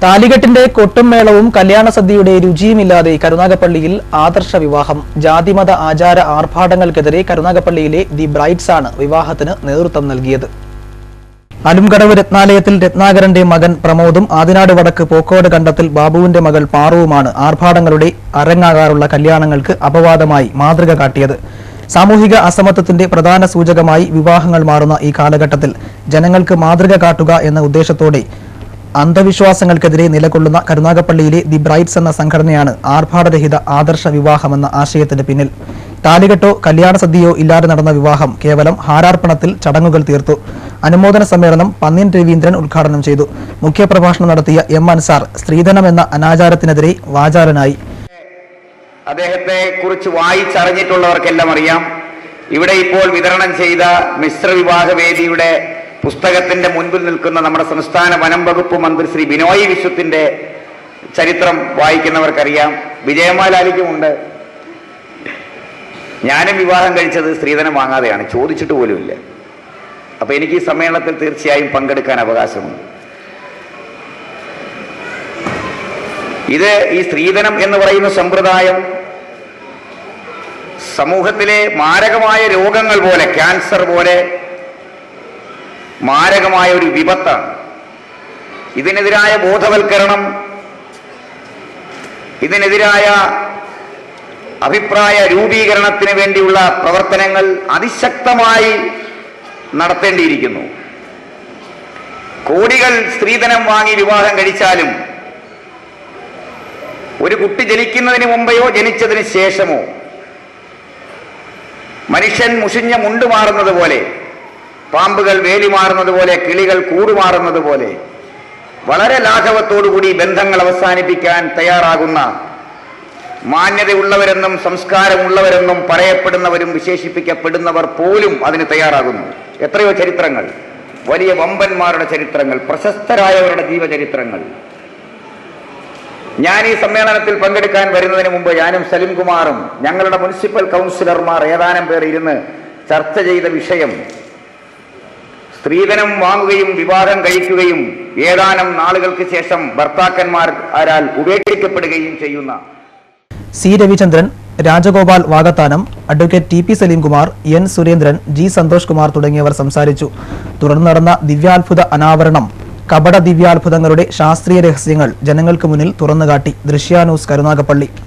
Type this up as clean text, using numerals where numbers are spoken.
താലികെട്ടിന്റെ കൊട്ടും മേളവും കല്യാണ സദ്യയുടെ രുചിയുമില്ലാതെ കരുനാഗപ്പള്ളിയിൽ ആദർശ വിവാഹം. ജാതിമത ആചാര ആർഭാടങ്ങൾക്കെതിരെ കരുനാഗപ്പള്ളിയിലെ ദി ബ്രൈറ്റ്സ് ആണ് വിവാഹത്തിന് നേതൃത്വം നൽകിയത്. അലുംകടവ് രത്നാലയത്തിൽ രത്നാകരന്റെ മകൻ പ്രമോദും ആദിനാട് വടക്ക് പോക്കോട് കണ്ടത്തിൽ ബാബുവിന്റെ മകൾ പാറുവുമാണ് ആർഭാടങ്ങളുടെ അരങ്ങാകാറുള്ള കല്യാണങ്ങൾക്ക് അപവാദമായി മാതൃക കാട്ടിയത്. സാമൂഹിക അസമത്വത്തിന്റെ പ്രധാന സൂചകമായി വിവാഹങ്ങൾ മാറുന്ന ഈ കാലഘട്ടത്തിൽ ജനങ്ങൾക്ക് മാതൃക കാട്ടുക എന്ന ഉദ്ദേശത്തോടെ അന്ധവിശ്വാസങ്ങൾക്കെതിരെ നിലകൊള്ളുന്ന കരുനാഗപ്പള്ളിയിലെ ദി ബ്രൈറ്റ്സ് എന്ന സംഘടനയാണ് ആർഭാടരഹിത ആദർശ വിവാഹമെന്ന ആശയത്തിന് പിന്നിൽ. താലികെട്ടോ കല്യാണ സദ്യയോ ഇല്ലാതെ നടന്ന വിവാഹം കേവലം ഹാരാർപ്പണത്തിൽ ചടങ്ങുകൾ തീർത്തു. അനുമോദന സമ്മേളനം പന്ന്യൻ രവീന്ദ്രൻ ഉദ്ഘാടനം ചെയ്തു. മുഖ്യപ്രഭാഷണം നടത്തിയ എം അൻസാർ സ്ത്രീധനം എന്ന അനാചാരത്തിനെതിരെ വാചാലനായി. അദ്ദേഹത്തെ കുറിച്ച് വായിച്ചറിഞ്ഞിട്ടുള്ളവർക്കെല്ലാം അറിയാം. ഇവിടെ ഇപ്പോൾ വിതരണം ചെയ്ത മിശ്രവിവാഹ വേദിയുടെ പുസ്തകത്തിന്റെ മുൻപിൽ നിൽക്കുന്ന നമ്മുടെ സംസ്ഥാന വനം വകുപ്പ് മന്ത്രി ശ്രീ ബിനോയ് വിശ്വത്തിന്റെ ചരിത്രം വായിക്കുന്നവർക്കറിയാം. വിജയമാലാലിക്കുമുണ്ട്. ഞാനും വിവാഹം കഴിച്ചത് സ്ത്രീധനം വാങ്ങാതെയാണ്, ചോദിച്ചിട്ട് പോലുമില്ല. അപ്പൊ എനിക്ക് ഈ സമ്മേളനത്തിൽ തീർച്ചയായും പങ്കെടുക്കാൻ അവകാശമുണ്ട്. ഇത് ഈ സ്ത്രീധനം എന്ന് പറയുന്ന സമ്പ്രദായം സമൂഹത്തിലെ മാരകമായ രോഗങ്ങൾ പോലെ, ക്യാൻസർ പോലെ മാരകമായ ഒരു വിപത്താണ്. ഇതിനെതിരായ ബോധവൽക്കരണം, ഇതിനെതിരായ അഭിപ്രായ രൂപീകരണത്തിന് വേണ്ടിയുള്ള പ്രവർത്തനങ്ങൾ അതിശക്തമായി നടത്തേണ്ടിയിരിക്കുന്നു. കോടികൾ സ്ത്രീധനം വാങ്ങി വിവാഹം കഴിച്ചാലും ഒരു കുട്ടി ജനിക്കുന്നതിന് മുമ്പെയോ ജനിച്ചതിന് ശേഷമോ മനുഷ്യൻ മുഷിഞ്ഞ മുണ്ട് മാറുന്നത് പോലെ, പാമ്പുകൾ വേലി മാറുന്നത് പോലെ, കിളികൾ കൂടുമാറുന്നത് പോലെ വളരെ ലാഘവത്തോടുകൂടി ബന്ധങ്ങൾ അവസാനിപ്പിക്കാൻ തയ്യാറാകുന്ന മാന്യതയുള്ളവരെന്നും സംസ്കാരമുള്ളവരെന്നും പറയപ്പെടുന്നവരും വിശേഷിപ്പിക്കപ്പെടുന്നവർ പോലും അതിന് തയ്യാറാകുന്നു. എത്രയോ ചരിത്രങ്ങൾ, വലിയ വമ്പന്മാരുടെ ചരിത്രങ്ങൾ, പ്രശസ്തരായവരുടെ ജീവചരിത്രങ്ങൾ. ഞാൻ ഈ സമ്മേളനത്തിൽ പങ്കെടുക്കാൻ വരുന്നതിന് മുമ്പ് ഞാനും സലിംകുമാറും ഞങ്ങളുടെ മുനിസിപ്പൽ കൗൺസിലർമാർ ഏതാനും പേർ ഇരുന്ന് ചർച്ച ചെയ്ത വിഷയം സ്ത്രീധനം വാങ്ങുകയും വിവാഹം കഴിക്കുകയും ഏതാനും നാളുകൾക്ക് ശേഷം ഭർത്താക്കന്മാരാൽ ഉപേക്ഷിക്കപ്പെടുകയും ചെയ്യുന്ന C Ravichandran, Rajagopal Vakathanam, advocate T P Saleemkumar, N Surendran, G Santhosh Kumar തുടങ്ങിയവർ സംസാരിച്ചു. തുടർന്ന് നടന്ന ദിവ്യാത്ഭുത അനാവരണം കപട ദിവ്യാത്ഭുതങ്ങളുടെ ശാസ്ത്രീയ രഹസ്യങ്ങൾ ജനങ്ങൾക്ക് മുന്നിൽ തുറന്നുകാട്ടി. ദൃശ്യ ന്യൂസ്, കരുനാഗപ്പള്ളി.